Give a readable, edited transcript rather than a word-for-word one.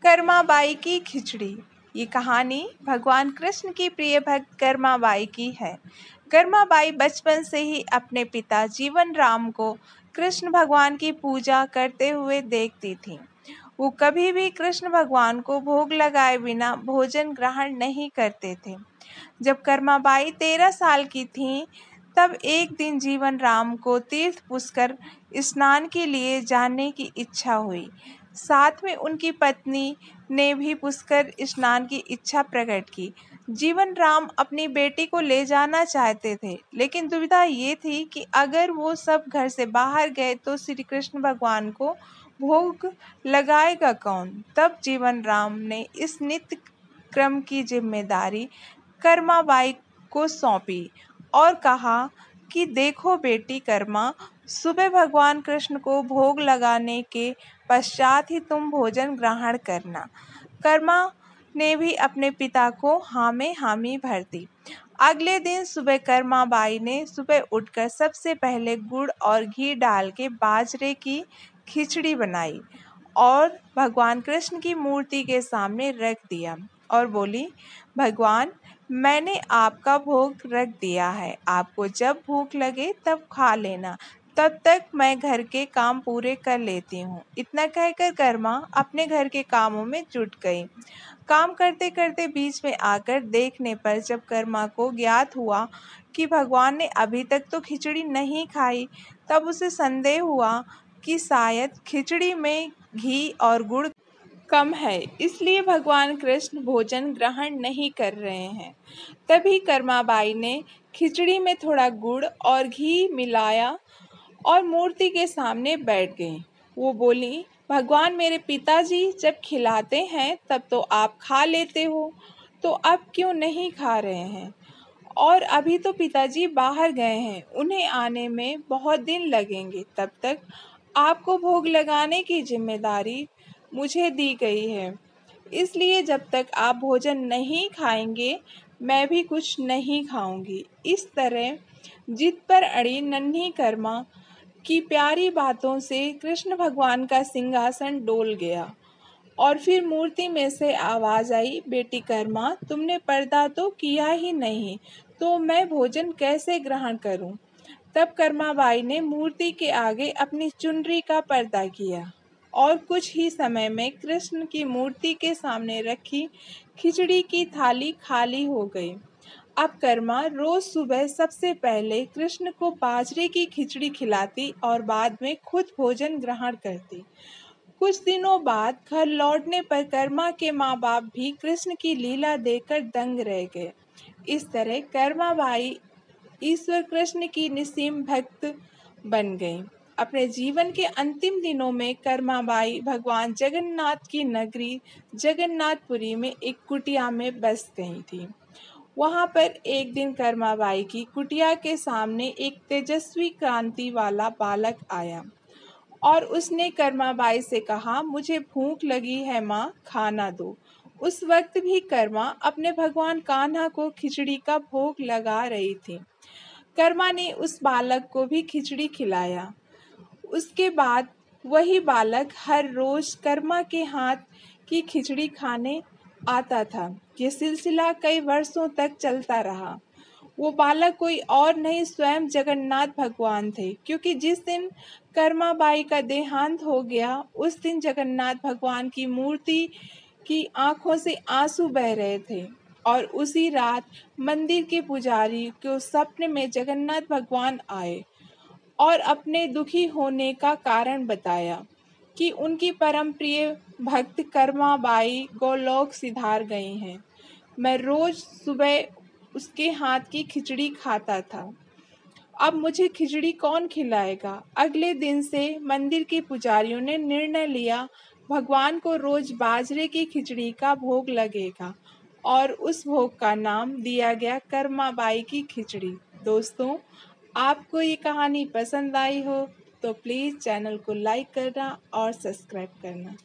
कर्माबाई की खिचड़ी। ये कहानी भगवान कृष्ण की प्रिय भक्त कर्माबाई की है। कर्माबाई बचपन से ही अपने पिता जीवन राम को कृष्ण भगवान की पूजा करते हुए देखती थी। वो कभी भी कृष्ण भगवान को भोग लगाए बिना भोजन ग्रहण नहीं करते थे। जब कर्माबाई 13 साल की थीं, तब एक दिन जीवन राम को तीर्थ पुष्कर स्नान के लिए जाने की इच्छा हुई। साथ में उनकी पत्नी ने भी पुष्कर स्नान की इच्छा प्रकट की। जीवन राम अपनी बेटी को ले जाना चाहते थे, लेकिन दुविधा ये थी कि अगर वो सब घर से बाहर गए तो श्री कृष्ण भगवान को भोग लगाएगा कौन। तब जीवन राम ने इस नित्य क्रम की जिम्मेदारी कर्माबाई को सौंपी और कहा कि देखो बेटी कर्मा, सुबह भगवान कृष्ण को भोग लगाने के पश्चात ही तुम भोजन ग्रहण करना। कर्मा ने भी अपने पिता को हाँ में हामी भर दी। अगले दिन सुबह कर्माबाई ने सुबह उठकर सबसे पहले गुड़ और घी डाल के बाजरे की खिचड़ी बनाई और भगवान कृष्ण की मूर्ति के सामने रख दिया और बोली, भगवान, मैंने आपका भोग रख दिया है, आपको जब भूख लगे तब खा लेना, तब तक मैं घर के काम पूरे कर लेती हूँ। इतना कहकर कर्मा अपने घर के कामों में जुट गई। काम करते करते बीच में आकर देखने पर जब कर्मा को ज्ञात हुआ कि भगवान ने अभी तक तो खिचड़ी नहीं खाई, तब उसे संदेह हुआ कि शायद खिचड़ी में घी और गुड़ कम है, इसलिए भगवान कृष्ण भोजन ग्रहण नहीं कर रहे हैं। तभी कर्माबाई ने खिचड़ी में थोड़ा गुड़ और घी मिलाया और मूर्ति के सामने बैठ गई। वो बोली, भगवान, मेरे पिताजी जब खिलाते हैं तब तो आप खा लेते हो, तो अब क्यों नहीं खा रहे हैं? और अभी तो पिताजी बाहर गए हैं, उन्हें आने में बहुत दिन लगेंगे। तब तक आपको भोग लगाने की जिम्मेदारी मुझे दी गई है, इसलिए जब तक आप भोजन नहीं खाएंगे मैं भी कुछ नहीं खाऊंगी। इस तरह जिद पर अड़ी नन्ही कर्मा की प्यारी बातों से कृष्ण भगवान का सिंहासन डोल गया और फिर मूर्ति में से आवाज आई, बेटी कर्मा, तुमने पर्दा तो किया ही नहीं, तो मैं भोजन कैसे ग्रहण करूं? तब कर्माबाई ने मूर्ति के आगे अपनी चुनरी का पर्दा किया और कुछ ही समय में कृष्ण की मूर्ति के सामने रखी खिचड़ी की थाली खाली हो गई। अब कर्मा रोज सुबह सबसे पहले कृष्ण को बाजरे की खिचड़ी खिलाती और बाद में खुद भोजन ग्रहण करती। कुछ दिनों बाद घर लौटने पर कर्मा के माँ बाप भी कृष्ण की लीला देखकर दंग रह गए। इस तरह कर्माबाई ईश्वर कृष्ण की निस्सीम भक्त बन गई। अपने जीवन के अंतिम दिनों में कर्माबाई भगवान जगन्नाथ की नगरी जगन्नाथपुरी में एक कुटिया में बस गई थी। वहां पर एक दिन कर्माबाई की कुटिया के सामने एक तेजस्वी कांति वाला बालक आया और उसने कर्माबाई से कहा, मुझे भूख लगी है माँ, खाना दो। उस वक्त भी कर्मा अपने भगवान कान्हा को खिचड़ी का भोग लगा रही थी। कर्मा ने उस बालक को भी खिचड़ी खिलाया। उसके बाद वही बालक हर रोज कर्मा के हाथ की खिचड़ी खाने आता था। ये सिलसिला कई वर्षों तक चलता रहा। वो बालक कोई और नहीं, स्वयं जगन्नाथ भगवान थे, क्योंकि जिस दिन कर्माबाई का देहांत हो गया उस दिन जगन्नाथ भगवान की मूर्ति की आंखों से आंसू बह रहे थे और उसी रात मंदिर के पुजारी को सपने में जगन्नाथ भगवान आए और अपने दुखी होने का कारण बताया कि उनकी परम प्रिय भक्त कर्माबाई गोलोक सिधार गई हैं। मैं रोज सुबह उसके हाथ की खिचड़ी खाता था। अब मुझे खिचड़ी कौन खिलाएगा? अगले दिन से मंदिर के पुजारियों ने निर्णय लिया, भगवान को रोज बाजरे की खिचड़ी का भोग लगेगा और उस भोग का नाम दिया गया कर्माबाई की खिचड़ी। दोस्तों, आपको ये कहानी पसंद आई हो तो प्लीज़ चैनल को लाइक करना और सब्सक्राइब करना।